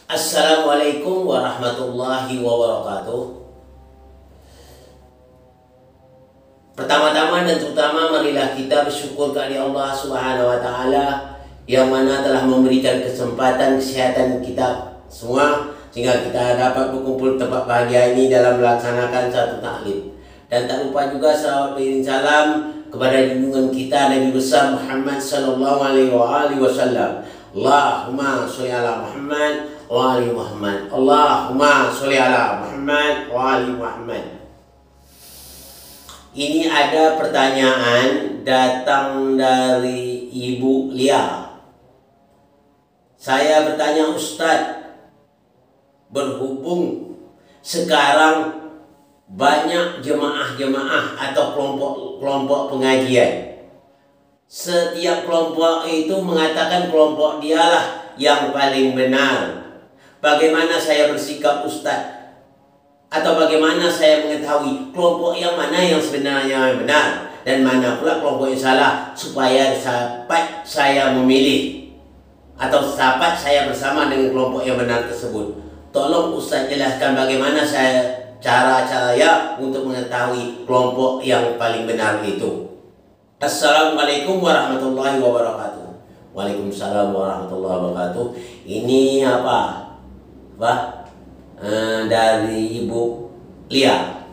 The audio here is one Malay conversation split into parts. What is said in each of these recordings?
Assalamualaikum warahmatullahi wabarakatuh. Pertama-tama dan terutama marilah kita bersyukur kepada Allah Subhanahu wa taala yang mana telah memberikan kesempatan kesehatan kita semua sehingga kita dapat berkumpul tempat bahagia ini dalam melaksanakan satu taklim. Dan tak lupa juga salawat beriring salam kepada junjungan kita Nabi besar Muhammad sallallahu alaihi wasallam. Allahumma sholli ala Muhammad wa ali Muhammad. Allahumma sholli ala Muhammad wa ali Muhammad. Ini ada pertanyaan datang dari Ibu Lia. Saya bertanya, Ustadz, berhubung sekarang banyak jemaah-jemaah atau kelompok-kelompok pengajian, setiap kelompok itu mengatakan kelompok dialah yang paling benar. Bagaimana saya bersikap, Ustadz? Atau bagaimana saya mengetahui kelompok yang mana yang sebenarnya benar dan mana pula kelompok yang salah, supaya dapat saya memilih atau dapat saya bersama dengan kelompok yang benar tersebut? Tolong Ustaz jelaskan bagaimana cara saya untuk mengetahui kelompok yang paling benar itu. Assalamualaikum warahmatullahi wabarakatuh. Waalaikumsalam warahmatullahi wabarakatuh. Ini apa? Dari Ibu Lia.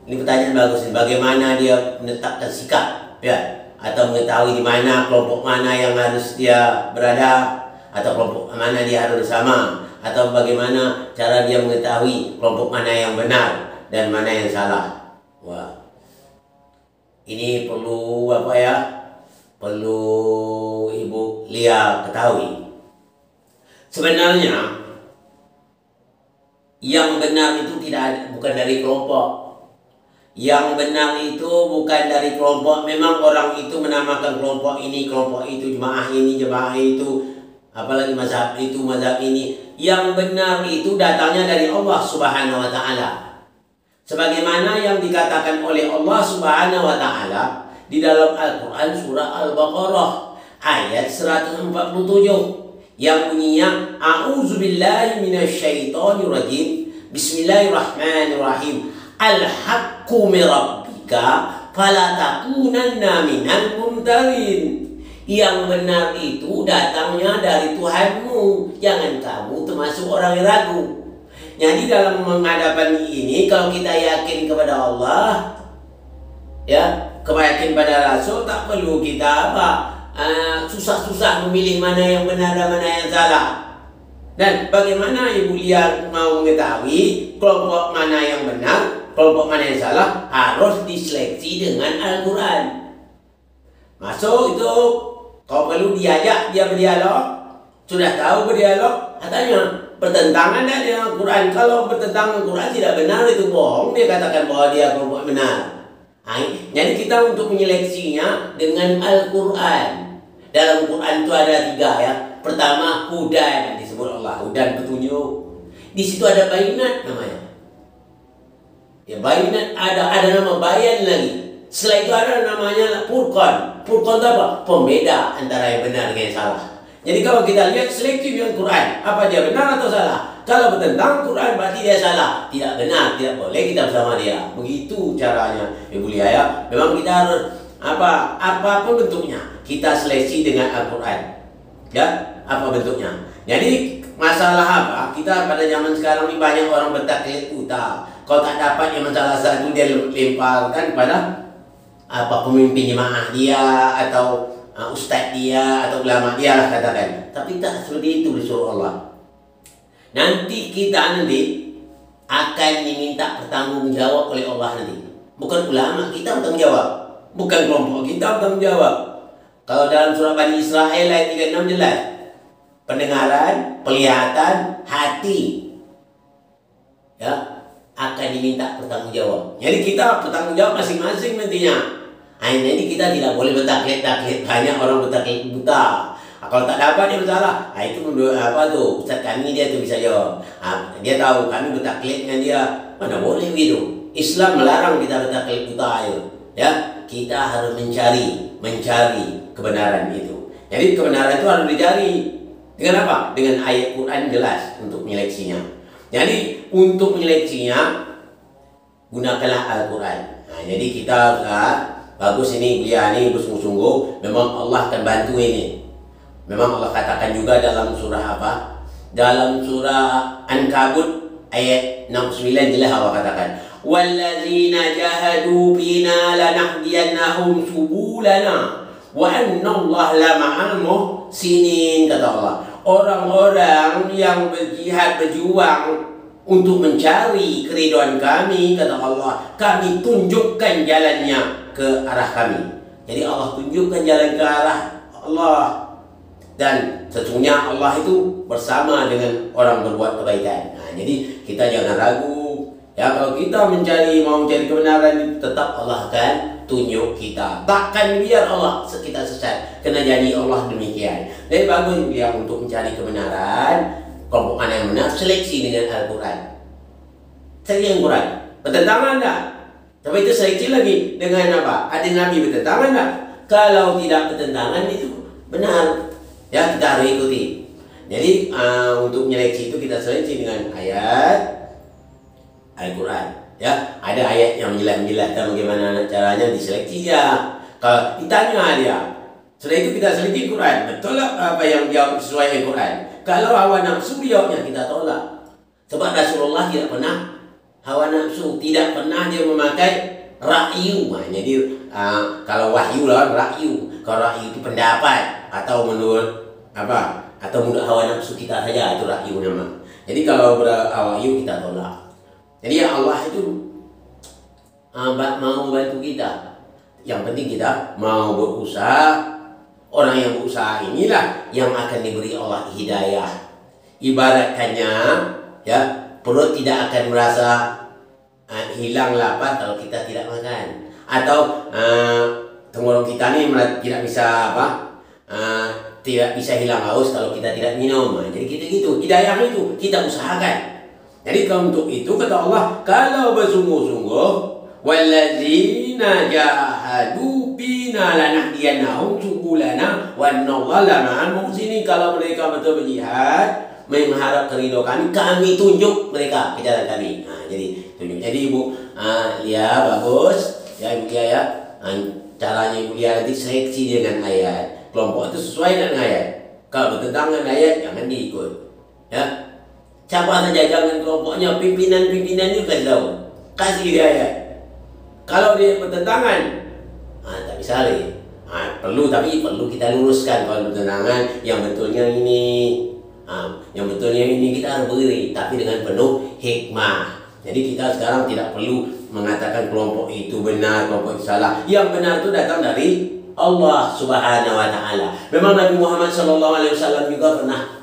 Ini pertanyaan bagus. Bagaimana dia menetapkan sikap, ya, atau mengetahui di mana kelompok mana yang harus dia berada, atau kelompok mana dia harus bersama, atau bagaimana cara dia mengetahui kelompok mana yang benar dan mana yang salah. Wah, ini perlu apa ya? Perlu Ibu Lia ketahui. Sebenarnya yang benar itu bukan dari kelompok. Yang benar itu bukan dari kelompok. Memang orang itu menamakan kelompok ini, kelompok itu, jemaah ini, jemaah itu, apalagi mazhab itu, mazhab ini. Yang benar itu datangnya dari Allah Subhanahu wa taala. Sebagaimana yang dikatakan oleh Allah Subhanahu wa taala di dalam Al-Qur'an surah Al-Baqarah ayat 147 yang bunyinya a'udzubillahi minasyaitonir rajim, bismillahirrahmanirrahim, al-haqqu min rabbika fala takunanna minal mumtarin. Yang benar itu datangnya dari Tuhanmu, jangan kamu termasuk orang yang ragu. Jadi dalam menghadapi ini, kalau kita yakin kepada Allah, ya, keyakinan pada Rasul, tak perlu kita susah-susah memilih mana yang benar dan mana yang salah. Dan bagaimana Ibu Lia mau mengetahui kelompok mana yang benar, kelompok mana yang salah? Harus diseleksi dengan Al-Quran. Masuk itu, kau perlu diajak dia berdialog. Sudah tahu berdialog, katanya bertentangan dengan Al-Quran. Kalau bertentangan dengan Al-Quran tidak benar, itu bohong. Dia katakan bahwa dia kelompok benar. Jadi kita untuk menyeleksinya dengan Al-Quran. Dalam Quran itu ada 3 ya. Pertama, hudan, disebut Allah, hudan petunjuk. Di situ ada bayinat namanya. Ya, bayinat ada nama bayan lagi. Setelah itu ada namanya Furqan. Furqan itu apa? Pembeda antara yang benar dengan yang salah. Jadi kalau kita lihat seleksi dengan Quran, apa dia benar atau salah? Kalau bertentang Quran berarti dia salah, tidak benar, tidak boleh kita bersama dia. Begitu caranya, Ibu Lia ya. Memang kita harus apapun bentuknya kita seleksi dengan Al-Quran, ya, apa bentuknya. Jadi masalah apa? Kita pada zaman sekarang ini banyak orang bertaklid buta. Kalau tak dapat yang masalah satu, dia lemparkan pada pemimpin jemaah dia atau ustaz dia atau ulama dia lah katakan. Tapi tak seperti itu disuruh Allah. Nanti kita akan diminta bertanggungjawab oleh Allah nanti. Bukan ulama kita bertanggung jawab, bukan kelompok kita bertanggung jawab. Kalau dalam surah Bani Israel ayat 36 jelas. Pendengaran, penglihatan, hati, ya, akan diminta bertanggung jawab. Jadi kita bertanggung jawab masing-masing nantinya. Jadi kita tidak boleh bertaklid. Banyak orang bertaklid buta. Kalau tak dapat dia bersalah. Itu apa tuh? Ustaz kami dia tuh bisa jawab. Dia tahu kami bertaklid dengan dia. Mana boleh gitu. Islam melarang kita bertaklid buta itu. Ya, kita harus mencari kebenaran itu. Jadi kebenaran itu harus dicari. Dengan apa? Dengan ayat Quran jelas untuk menyeleksinya. Jadi untuk menyeleksinya gunakanlah Al-Quran. Nah, jadi kita bagus ini kuliah ini bersungguh-sungguh. Memang Allah akan bantu ini. Memang Allah katakan juga dalam surah apa? Dalam surah Ankabut ayat 69 jelas Allah katakan, "Wallazina jahadu fina lanahdiyannahum subulana wa annallaha lama'al muhsinin," kata Allah. Orang-orang yang berjihad berjuang untuk mencari keridhaan kami, kata Allah, kami tunjukkan jalannya ke arah kami. Jadi Allah tunjukkan jalan ke arah Allah. Dan sesungguhnya Allah itu bersama dengan orang berbuat kebaikan. Nah, jadi kita jangan ragu. Ya, kalau kita mau mencari kebenaran, tetap Allah akan tunjuk kita. Takkan biar Allah kita sesat. Kena jadi Allah demikian. Jadi bagus dia untuk mencari kebenaran. Kelompok mana yang benar, seleksi dengan Al-Quran. Seleksi Al-Quran. Bertentangan tak? Tapi itu seleksi lagi dengan apa? Hadis Nabi bertentangan tak? Kalau tidak bertentangan itu benar. Ya, kita harus ikuti. Jadi untuk menyeleksi itu kita seleksi dengan ayat Al-Quran. Ya, ada ayat yang menjelaskan bagaimana caranya diseleksi ya. Kalau ditanya dia, setelah itu kita seleksi Quran. Betul apa yang jawab sesuai Al-Quran? Kalau hawa nafsu jawabnya kita tolak. Sebab Rasulullah tidak pernah hawa nafsu, tidak pernah dia memakai ra'yu. Nah, jadi kalau wahyu lawan ra'yu. Kalau ra'yu itu pendapat atau menurut apa? Atau menurut hawa nafsu kita saja, itu ra'yu nama. Jadi kalau berwahyu kita tolak. Jadi ya Allah itu mau bantu kita. Yang penting kita mau berusaha. Orang yang berusaha inilah yang akan diberi Allah hidayah. Ibaratkannya, ya, perut tidak akan merasa hilang lapar kalau kita tidak makan. Atau tenggorok kita ini tidak bisa tidak bisa hilang haus kalau kita tidak minum. Jadi kita gitu, hidayah itu kita usahakan. Jadi untuk itu kata Allah, kalau bersungguh-sungguh, wallazina jahadu bina lanahdiyannahum subulana wa annallaha lama'al muhsinin. Kalau mereka betul berjihad mengharap keridhaan kami, kami tunjuk mereka ke jalan kami. Nah, jadi tunjuk. Jadi Ibu lihat bagus ya Ibu ya. Caranya Ibu lihat nanti seleksi dengan ayat. Kelompok itu sesuai dengan ayat. Kalau bertentangan dengan ayat jangan diikut. Ya. Siapa saja jangan kelompoknya, pimpinan juga tahu. Kasih dia ayat. Kalau dia bertentangan, tak bisa lagi. Tapi perlu kita luruskan kalau bertentangan. Yang betulnya ini kita harus beri, tapi dengan penuh hikmah. Jadi kita sekarang tidak perlu mengatakan kelompok itu benar, kelompok itu salah. Yang benar itu datang dari Allah Subhanahu Wa Taala. Memang Nabi Muhammad SAW juga pernah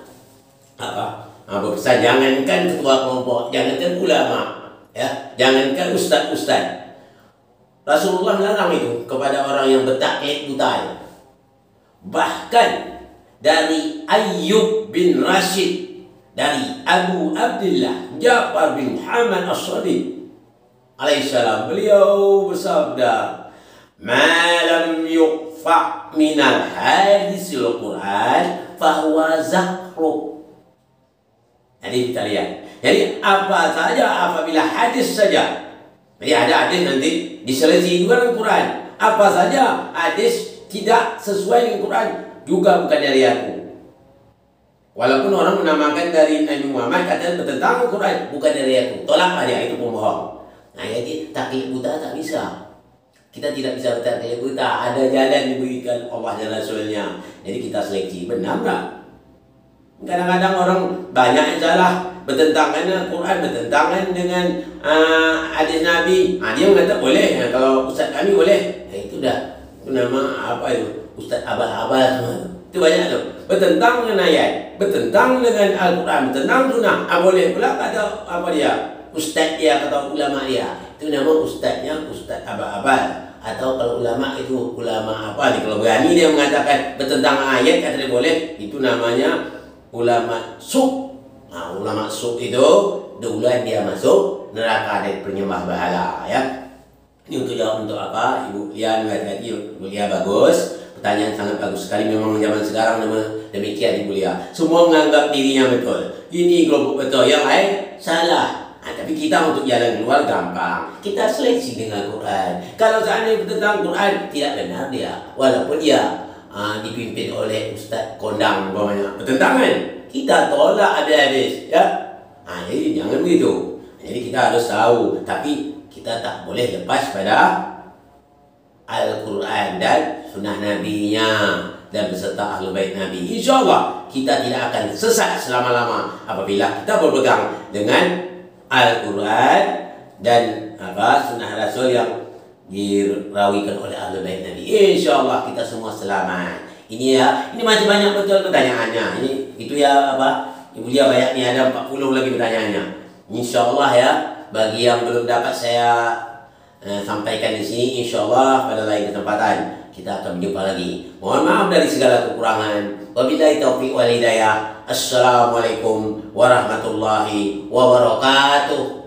berpesan, jangankan ketua kelompok, jangankan ulama, ya, jangankan ustaz. Rasulullah melarang itu kepada orang yang bertaklid buta. Bahkan dari Ayyub bin Rashid, dari Abu Abdullah Ja'far bin Muhammad As-Shadiq alaihissalam, beliau bersabda, "Ma lam yuqfa minal hadisil Quran fahuwa zakhruk." Jadi kita lihat. Jadi apa saja apabila hadis saja. Jadi ada hadis nanti diselisih juga dengan Quran. Apa saja hadis tidak sesuai dengan Quran juga bukan dari aku. Walaupun orang menamakan dari Nabi Muhammad katanya bertentangan Quran, bukan dari aku. Tolaklah dia, itu pembohong. Nah, jadi taklid buta tak bisa. Kita tidak bisa bertaklid buta. Ada jalan diberikan Allah dan Rasulnya. Jadi kita seleksi. Benar tak? Kadang-kadang orang banyak yang salah, bertentangan dengan Quran, bertentangan dengan hadis Nabi. Dia mengatakan boleh, kalau ustaz kami boleh. Itu dah, itu nama apa itu? Ustaz abal-abal. Itu banyak tu. Bertentang dengan ayat, bertentang dengan Al-Quran, bertentang sunnah. Boleh pula kata apa dia? Ustaz dia kata ulama dia. Itu nama ustaznya ustaz abal-abal. Atau kalau ulama itu ulama apa nih? Kalau berani dia mengatakan bertentang ayat kata dia boleh, itu namanya ulama suk. Ulama suk itu duluan dia masuk neraka dari penyembah berhala, ya. Ini untuk jawab untuk apa? Ibu Lian berarti Ibu Lian bagus. Pertanyaan sangat bagus sekali. Memang zaman sekarang Demikian Ibu Lia. Semua menganggap dirinya betul. Ini kelompok betul, yang lain salah. Tapi kita untuk jalan keluar gampang. Kita seleksi dengan Quran. Kalau seandainya tentang Quran tidak benar dia, walaupun dia dipimpin oleh Ustaz Kondang umpamanya bertentangan, kita tolak habis-habis, ya. Jadi jangan begitu. Jadi kita harus tahu, tapi kita tak boleh lepas pada Al-Quran dan sunnah Nabi-Nya dan beserta Ahlul Bait Nabi. InsyaAllah kita tidak akan sesat selama-lama apabila kita berpegang dengan Al-Quran dan sunnah Rasul yang dirawikan oleh Ahlul Bait Nabi. InsyaAllah kita semua selamat. Ini masih banyak betul pertanyaannya. Itu Ibu Lia banyak ni, ada 40 lagi pertanyaannya. InsyaAllah ya, bagi yang belum dapat saya sampaikan di sini, InsyaAllah pada lain kesempatan kita akan berjumpa lagi. Mohon maaf dari segala kekurangan. Wabillahi taufiq wal hidayah. Assalamualaikum warahmatullahi wabarakatuh.